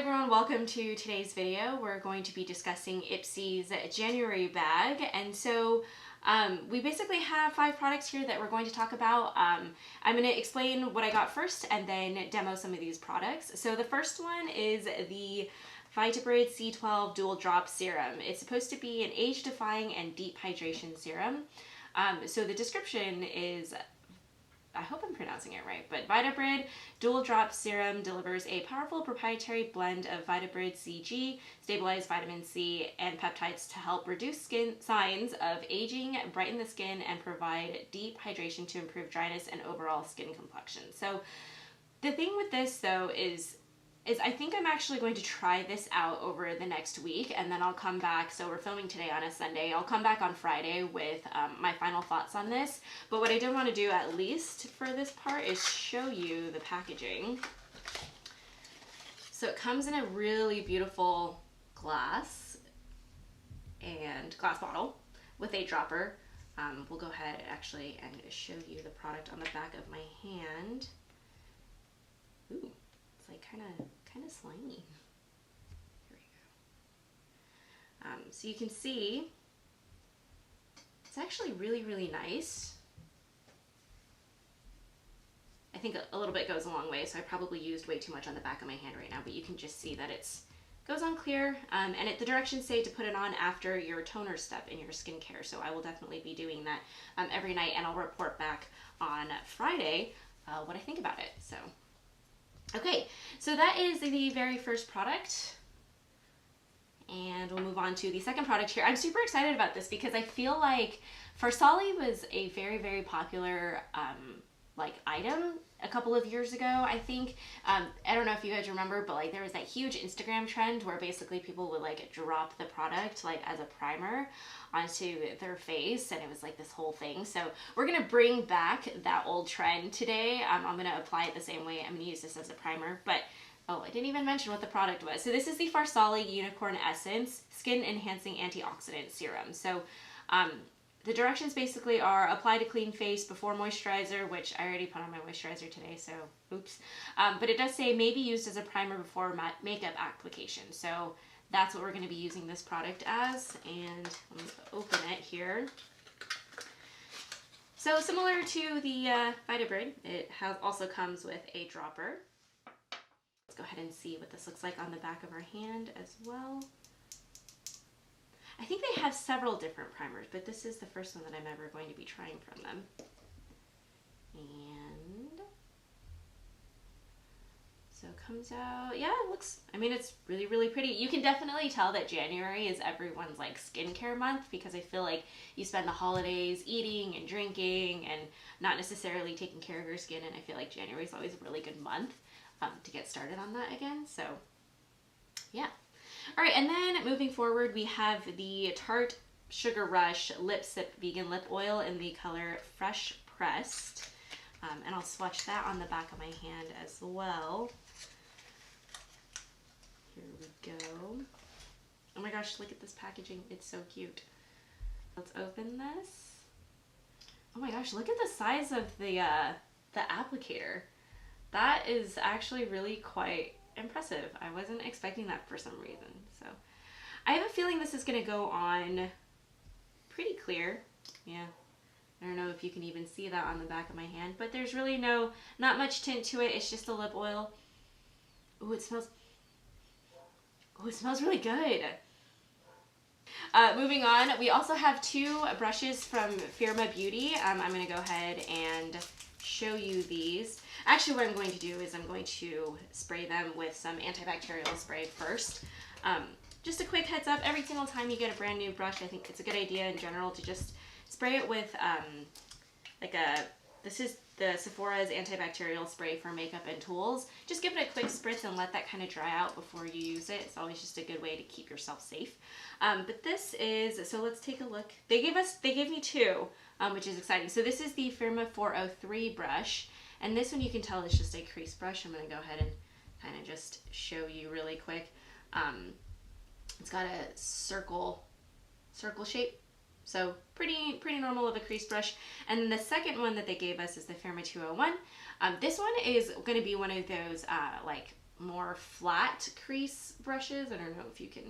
everyone, welcome to today's video. We're going to be discussing Ipsy's January bag, and so we basically have 5 products here that we're going to talk about. I'm going to explain what I got first and then demo some of these products. So the first one is the Vitabrid C12 Dual Drop Serum. It's supposed to be an age-defying and deep hydration serum. So the description is, I hope I'm pronouncing it right, but Vitabrid Dual Drop Serum delivers a powerful proprietary blend of Vitabrid CG, stabilized vitamin C, and peptides to help reduce skin signs of aging, brighten the skin, and provide deep hydration to improve dryness and overall skin complexion. So the thing with this though is I think I'm actually going to try this out over the next week, and then I'll come back. So we're filming today on a Sunday. I'll come back on Friday with my final thoughts on this. But what I did want to do, at least for this part, is show you the packaging. So it comes in a really beautiful glass bottle with a dropper. We'll go ahead actually and show you the product on the back of my hand. Ooh, it's like kind of slimy. Here we go. So you can see it's actually really nice. I think a little bit goes a long way, so I probably used way too much on the back of my hand right now, but you can just see that it's goes on clear, and the directions say to put it on after your toner step in your skincare, so I will definitely be doing that every night, and I'll report back on Friday what I think about it. So okay, so that is the very first product, and we'll move on to the second product here. I'm super excited about this because I feel like Farsali was a very popular like item a couple of years ago, I think. I don't know if you guys remember, but like there was that huge Instagram trend where basically people would like drop the product like as a primer onto their face, and it was like this whole thing. So we're gonna bring back that old trend today. I'm gonna apply it the same way. I'm gonna use this as a primer, but oh, I didn't even mention what the product was. So this is the Farsali Unicorn Essence Skin Enhancing Antioxidant Serum. So the directions basically are apply to clean face before moisturizer, which I already put on my moisturizer today, so oops. But it does say may be used as a primer before makeup application. So that's what we're going to be using this product as, and I'm going to open it here. So similar to the Vitabrid, it also comes with a dropper. Let's go ahead and see what this looks like on the back of our hand as well. I think they have several different primers, but this is the first one that I'm ever going to be trying from them. And so it comes out, yeah, it looks, I mean, it's really pretty. You can definitely tell that January is everyone's like skincare month, because I feel like you spend the holidays eating and drinking and not necessarily taking care of your skin, and I feel like January is always a really good month to get started on that again. So yeah. All right, and then moving forward, we have the Tarte Sugar Rush Lip Sip Vegan Lip Oil in the color Fresh Pressed. And I'll swatch that on the back of my hand as well. Here we go. Oh my gosh, look at this packaging. It's so cute. Let's open this. Oh my gosh, look at the size of the applicator. That is actually really quite impressive. I wasn't expecting that for some reason. So I have a feeling this is going to go on pretty clear. Yeah, I don't know if you can even see that on the back of my hand, but there's really not much tint to it. It's just a lip oil. Oh, it smells really good. Moving on, we also have 2 brushes from Firma Beauty. I'm going to go ahead and show you these. Actually, what I'm going to do is I'm going to spray them with some antibacterial spray first. Just a quick heads up, every single time you get a brand new brush, I think it's a good idea in general to just spray it with this is the Sephora's antibacterial spray for makeup and tools. Just give it a quick spritz and let that kind of dry out before you use it. It's always just a good way to keep yourself safe. But this is, so let's take a look. They gave me 2, which is exciting. So this is the Firma 403 brush. And this one you can tell is just a crease brush. I'm going to go ahead and kind of just show you really quick. It's got a circle shape, so pretty normal of a crease brush. And then the second one that they gave us is the Firma 201. This one is going to be one of those like more flat crease brushes. I don't know if you can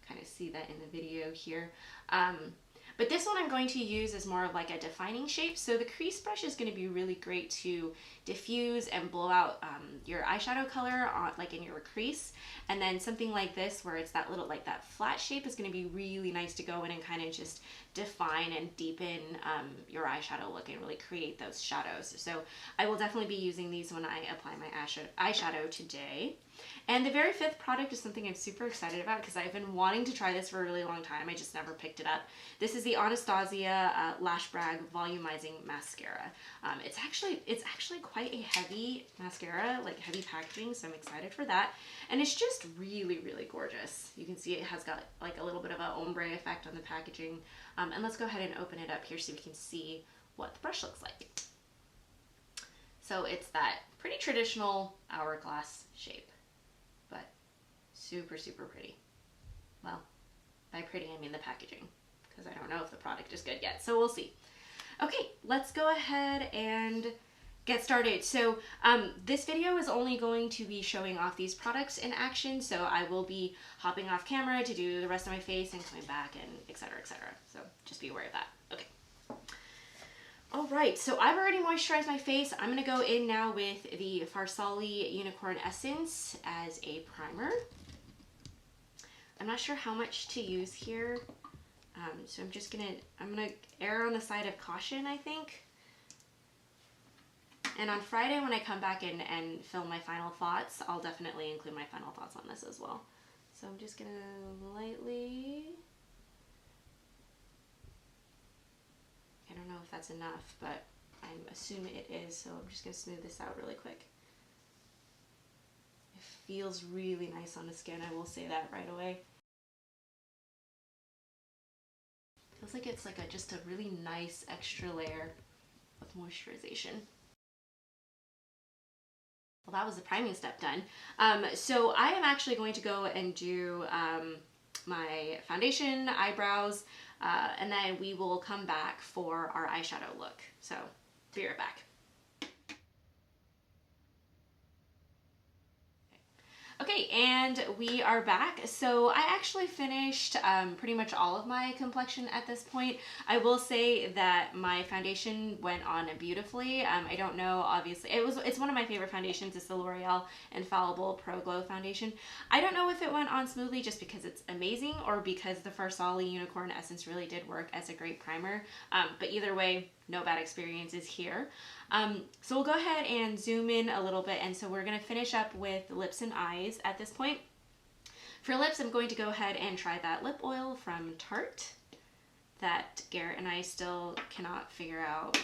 kind of see that in the video here. But this one I'm going to use as more of like a defining shape. So the crease brush is going to be really great to diffuse and blow out your eyeshadow color on, like in your crease. And then something like this where it's that little, like that flat shape, is going to be really nice to go in and kind of just define and deepen your eyeshadow look and really create those shadows. So I will definitely be using these when I apply my eyeshadow today. And the very fifth product is something I'm super excited about because I've been wanting to try this for a really long time. I just never picked it up. This is the Anastasia Lash Brag Volumizing Mascara. It's actually quite a heavy mascara, like heavy packaging, so I'm excited for that. And it's just really, really gorgeous. You can see it has got like a little bit of an ombre effect on the packaging. And let's go ahead and open it up here so we can see what the brush looks like. So it's that pretty traditional hourglass shape, but super, super pretty. Well, by pretty I mean the packaging, because I don't know if the product is good yet, so we'll see. Okay, let's go ahead and get started. So this video is only going to be showing off these products in action, so I will be hopping off camera to do the rest of my face and coming back and etc, etc. So just be aware of that. Okay. All right, so I've already moisturized my face. I'm gonna go in now with the Farsali Unicorn Essence as a primer. I'm not sure how much to use here, so I'm gonna err on the side of caution, I think. And on Friday when I come back and film my final thoughts, I'll definitely include my final thoughts on this as well. So I'm just gonna lightly, I don't know if that's enough, but I'm assuming it is, so I'm just gonna smooth this out really quick. It feels really nice on the skin, I will say that right away. Feels like it's like just a really nice extra layer of moisturization. Well, that was the priming step done. So I am actually going to go and do my foundation, eyebrows, and then we will come back for our eyeshadow look. So be right back. Okay, and we are back. So I actually finished pretty much all of my complexion at this point. I will say that my foundation went on beautifully. I don't know, obviously, it's one of my favorite foundations. It's the L'Oreal Infallabile Pro Glow Foundation. I don't know if it went on smoothly just because it's amazing or because the Farsali Unicorn Essence really did work as a great primer. But either way, no bad experiences here. So we'll go ahead and zoom in a little bit, and so we're going to finish up with lips and eyes at this point. For lips, I'm going to go ahead and try that lip oil from Tarte that Garrett and I still cannot figure out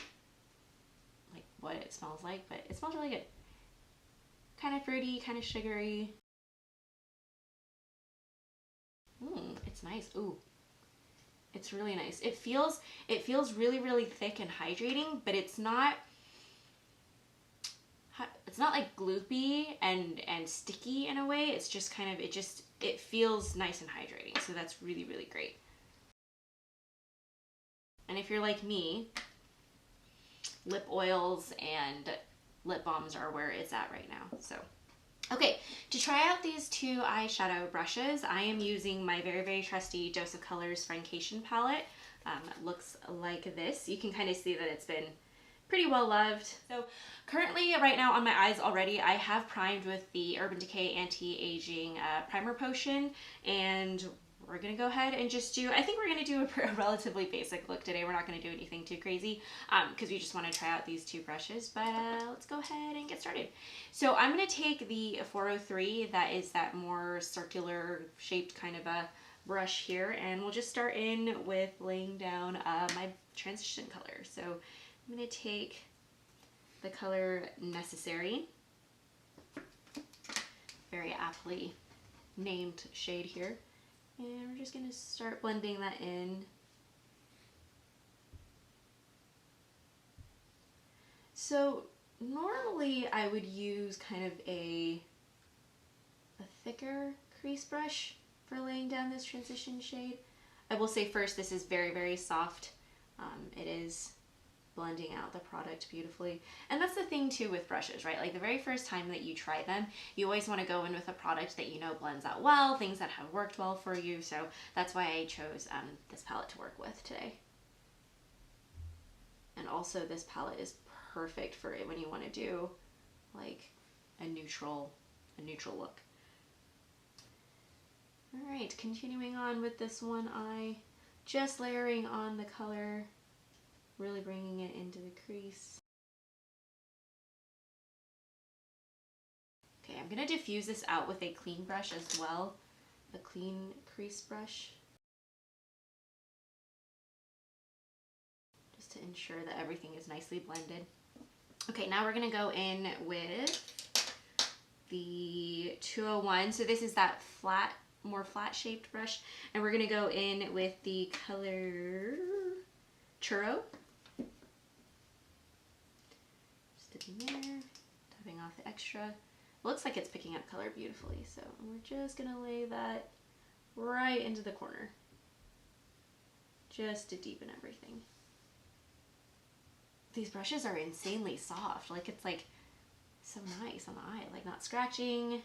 like what it smells like, but it smells really good. Kind of fruity, kind of sugary. It's nice. Ooh. It's really nice. It feels really, really thick and hydrating, but it's not like gloopy and sticky in a way. It's just kind of, it feels nice and hydrating. So that's really, really great. And if you're like me, lip oils and lip balms are where it's at right now. So, okay, to try out these two eyeshadow brushes, I am using my very, very trusty Dose of Colors Friendcation palette. It looks like this. You can kind of see that it's been pretty well loved. So currently right now on my eyes already, I have primed with the Urban Decay Anti-Aging Primer Potion, and we're gonna go ahead and just do, I think we're gonna do a relatively basic look today. We're not gonna do anything too crazy because we just wanna try out these two brushes, but let's go ahead and get started. So I'm gonna take the 403, that is that more circular shaped kind of a brush here, and we'll just start in with laying down my transition color. So I'm going to take the color Necessary, very aptly named shade here, and we're just going to start blending that in. So normally I would use kind of a thicker crease brush for laying down this transition shade. I will say first, this is very, very soft. It is blending out the product beautifully. And that's the thing too with brushes, right? Like the very first time that you try them, you always want to go in with a product that you know blends out well, things that have worked well for you. So that's why I chose this palette to work with today. And also this palette is perfect for it when you want to do like a neutral look. All right, continuing on with this one eye, just layering on the color, really bringing it into the crease. Okay, I'm gonna diffuse this out with a clean brush as well, a clean crease brush, just to ensure that everything is nicely blended. Okay, now we're gonna go in with the 201. So this is that flat, more flat shaped brush, and we're gonna go in with the color Churro. Just dipping there, tapping off the extra. Looks like it's picking up color beautifully, so we're just gonna lay that right into the corner, just to deepen everything. These brushes are insanely soft, like it's like so nice on the eye, like not scratching.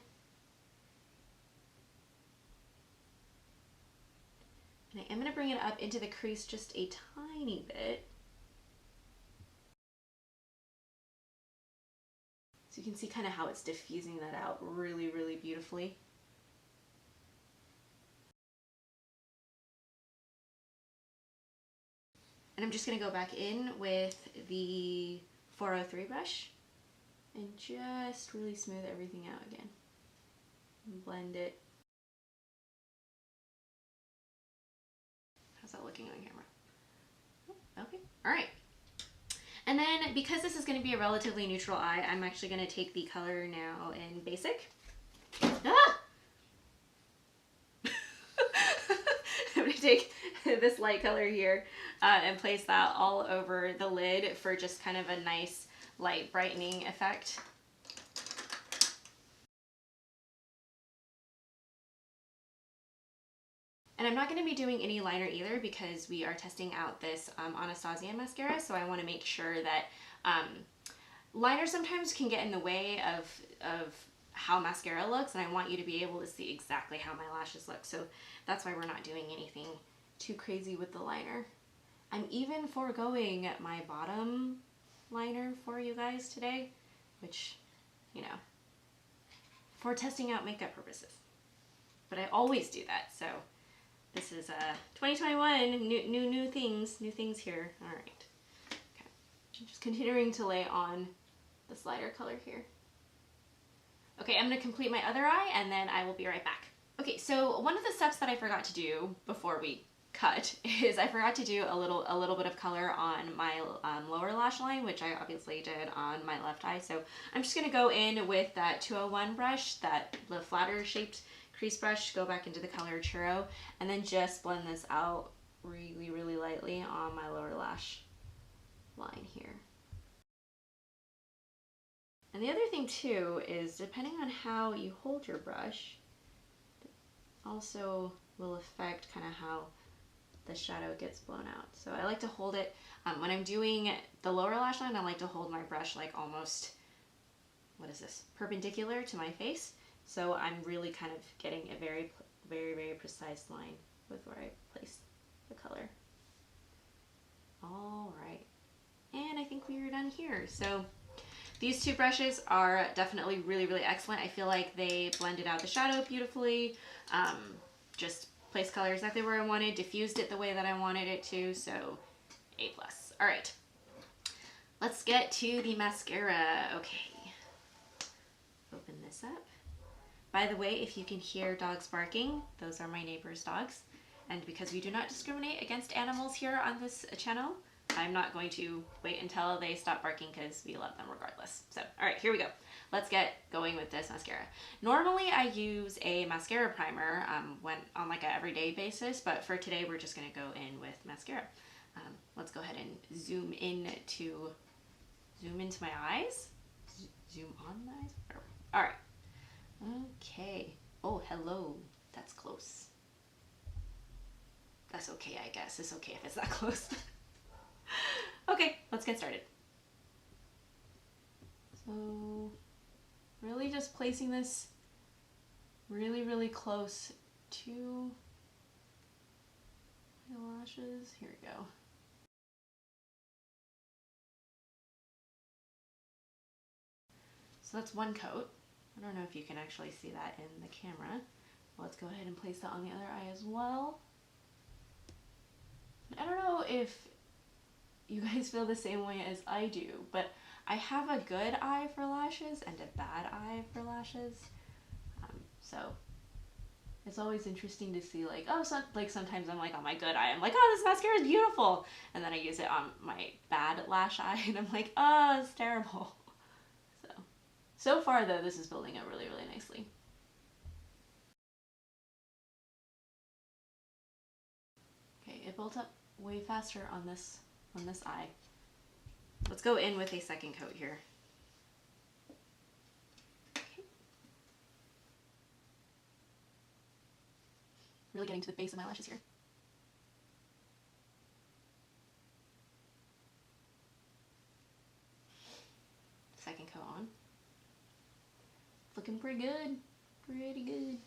And I am going to bring it up into the crease just a tiny bit. So you can see kind of how it's diffusing that out really, really beautifully. And I'm just going to go back in with the 403 brush and just really smooth everything out again. And blend it. How's that looking on camera? Okay, all right. And then because this is going to be a relatively neutral eye, I'm actually going to take the color now in Basic. Ah! I'm going to take this light color here and place that all over the lid for just kind of a nice light brightening effect. And I'm not going to be doing any liner either because we are testing out this Anastasia mascara, so I want to make sure that liner sometimes can get in the way of how mascara looks, and I want you to be able to see exactly how my lashes look. So that's why we're not doing anything too crazy with the liner. I'm even foregoing my bottom liner for you guys today, which, you know, for testing out makeup purposes. But I always do that, so this is 2021, new things here. All right. Okay. I'm just continuing to lay on this lighter color here. Okay, I'm gonna complete my other eye and then I will be right back. Okay, so one of the steps that I forgot to do before we cut is I forgot to do a little bit of color on my lower lash line, which I obviously did on my left eye. So I'm just gonna go in with that 201 brush, the flatter shaped crease brush, go back into the color Churro, and then just blend this out really, really lightly on my lower lash line here. And the other thing too is depending on how you hold your brush, also will affect kind of how the shadow gets blown out. So I like to hold it, when I'm doing the lower lash line, I like to hold my brush like almost, what is this, perpendicular to my face. So I'm really kind of getting a very, very, very precise line with where I place the color. All right, and I think we are done here. So these two brushes are definitely really, really excellent. I feel like they blended out the shadow beautifully, just placed color exactly where I wanted, diffused it the way that I wanted it to, so A+. All right, let's get to the mascara. Okay, open this up. By the way, if you can hear dogs barking, those are my neighbor's dogs. And because we do not discriminate against animals here on this channel, I'm not going to wait until they stop barking because we love them regardless. So, all right, here we go. Let's get going with this mascara. Normally I use a mascara primer when on like an everyday basis, but for today we're just gonna go in with mascara. Let's go ahead and zoom into my eyes. Zoom on the eyes. All right. Okay. Oh, hello. That's close. That's okay, I guess. It's okay if it's that close. Okay, let's get started. So really just placing this really close to my lashes. Here we go. So that's one coat. I don't know if you can actually see that in the camera. Let's go ahead and place that on the other eye as well. I don't know if you guys feel the same way as I do, but I have a good eye for lashes and a bad eye for lashes. So it's always interesting to see, like, oh, so, like sometimes I'm like on my good eye, I'm like, oh, this mascara is beautiful, and then I use it on my bad lash eye, and I'm like, oh, it's terrible. So far though, this is building up really nicely. Okay, it built up way faster on this eye. Let's go in with a second coat here. Okay. Really getting to the base of my lashes here. Second coat on. Looking pretty good. Pretty good.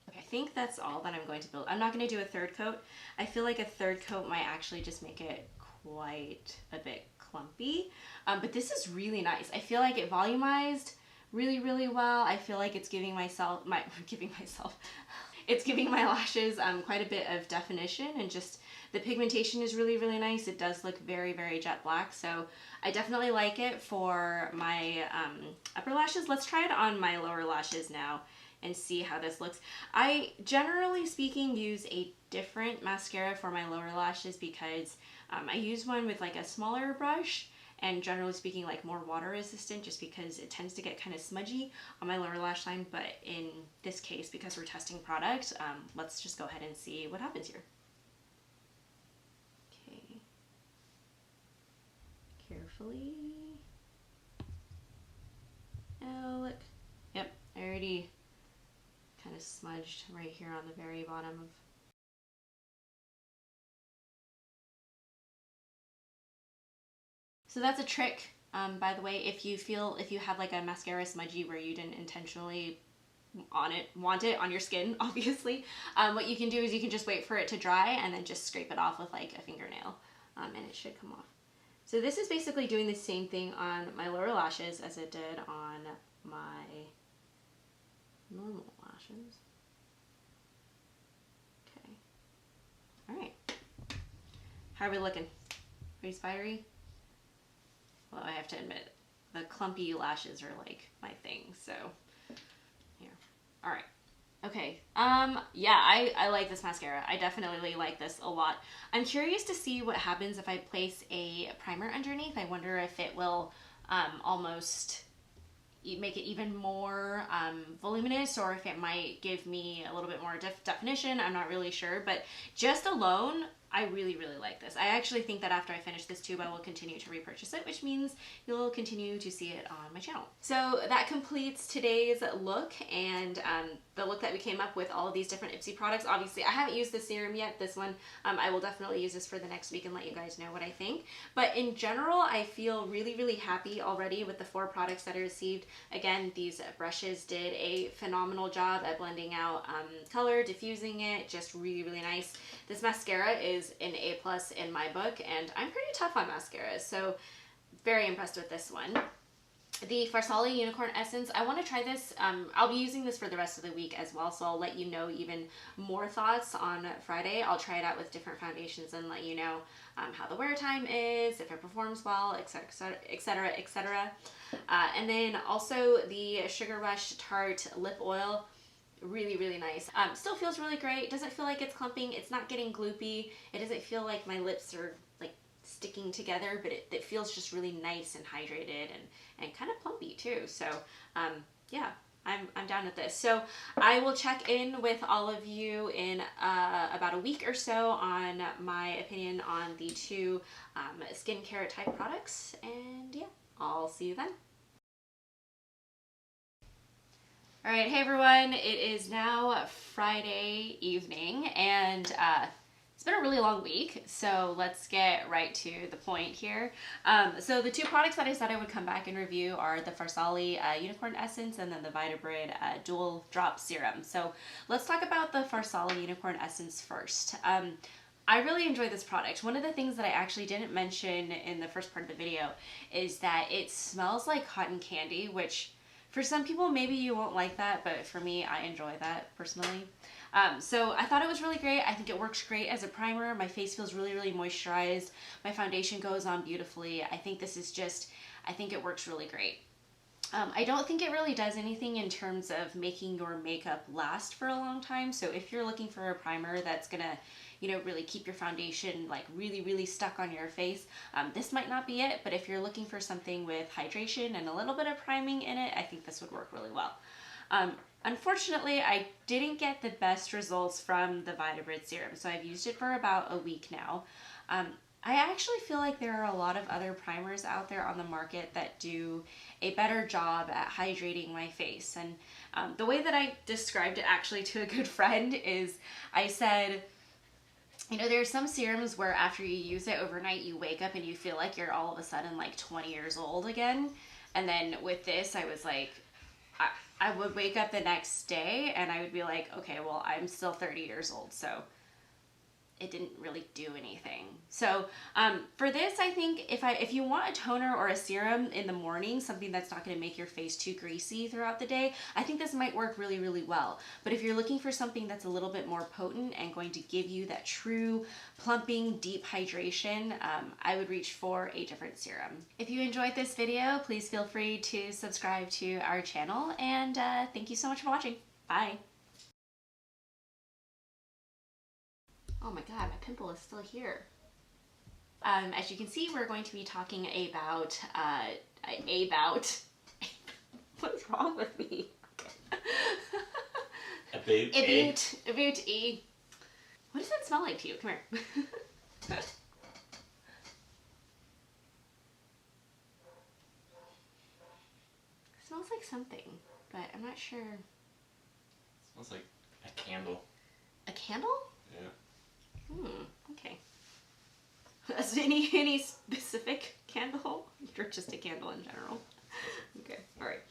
Okay, I think that's all that I'm going to build. I'm not going to do a third coat. I feel like a third coat might actually just make it quite a bit clumpy. But this is really nice. I feel like it volumized really well. I feel like it's giving it's giving my lashes quite a bit of definition, and just the pigmentation is really nice. It does look very jet black, so I definitely like it for my upper lashes. Let's try it on my lower lashes now and see how this looks. I generally speaking use a different mascara for my lower lashes because I use one with like a smaller brush, and generally speaking like more water resistant, just because it tends to get kind of smudgy on my lower lash line. But in this case, because we're testing product, let's just go ahead and see what happens here. Okay, carefully. Oh, look. Yep, I already kind of smudged right here on the very bottom of. So that's a trick, by the way, if you have like a mascara smudgy where you didn't intentionally want it on your skin, obviously, what you can do is you can just wait for it to dry and then just scrape it off with like a fingernail, and it should come off. So this is basically doing the same thing on my lower lashes as it did on my normal lashes. Okay. All right. How are we looking? Pretty spidery? Well, I have to admit, the clumpy lashes are like my thing, so here. All right. Okay. Yeah, I like this mascara. I definitely like this a lot. I'm curious to see what happens if I place a primer underneath. I wonder if it will almost make it even more voluminous, or if it might give me a little bit more definition. I'm not really sure, but just alone, I really like this. I actually think that after I finish this tube, I will continue to repurchase it, which means you'll continue to see it on my channel. So that completes today's look, and the look that we came up with all of these different Ipsy products. Obviously, I haven't used the serum yet. This one, I will definitely use this for the next week and let you guys know what I think. But in general, I feel really happy already with the 4 products that I received. Again, these brushes did a phenomenal job at blending out color, diffusing it, just really nice. This mascara is an A+ in my book, and I'm pretty tough on mascaras, so very impressed with this one. The Farsali Unicorn Essence, I want to try this. I'll be using this for the rest of the week as well, so I'll let you know even more thoughts on Friday. I'll try it out with different foundations and let you know how the wear time is, if it performs well, etc. And then also the Sugar Rush Tarte Lip Oil. Really nice. Still feels really great. Doesn't feel like it's clumping. It's not getting gloopy. It doesn't feel like my lips are like sticking together, but it feels just really nice and hydrated and kind of plumpy too. So yeah, I'm down with this. So I will check in with all of you in about a week or so on my opinion on the two skincare type products. And yeah, I'll see you then. All right, hey everyone, it is now Friday evening, and it's been a really long week, so let's get right to the point here. So the two products that I said I would come back and review are the Farsali Unicorn Essence and then the Vitabrid Dual Drop Serum. So let's talk about the Farsali Unicorn Essence first. I really enjoy this product. One of the things that I actually didn't mention in the first part of the video is that it smells like cotton candy, which for some people, maybe you won't like that, but for me, I enjoy that personally. So I thought it was really great. I think it works great as a primer. My face feels really, really moisturized. My foundation goes on beautifully. I think this is just, I think it works really great. I don't think it really does anything in terms of making your makeup last for a long time. So if you're looking for a primer that's gonna, you know, really keep your foundation like really, really stuck on your face, this might not be it. But if you're looking for something with hydration and a little bit of priming in it, I think this would work really well. Unfortunately, I didn't get the best results from the Vitabrid serum. So I've used it for about a week now. I actually feel like there are a lot of other primers out there on the market that do a better job at hydrating my face. And the way that I described it actually to a good friend is I said, you know, there's some serums where after you use it overnight, you wake up and you feel like you're all of a sudden like 20 years old again. And then with this, I was like, I would wake up the next day and I would be like, okay, well, I'm still 30 years old. So it didn't really do anything. So for this, I think if you want a toner or a serum in the morning, something that's not going to make your face too greasy throughout the day, I think this might work really, really well. But if you're looking for something that's a little bit more potent and going to give you that true plumping, deep hydration, I would reach for a different serum. If you enjoyed this video, please feel free to subscribe to our channel, and thank you so much for watching. Bye. Oh my god, my pimple is still here. As you can see, we're going to be talking about, what's wrong with me? About E. What does that smell like to you? Come here. It smells like something, but I'm not sure. It smells like a candle. A candle? Yeah. Okay. Any specific candle? Or just a candle in general? Okay, alright.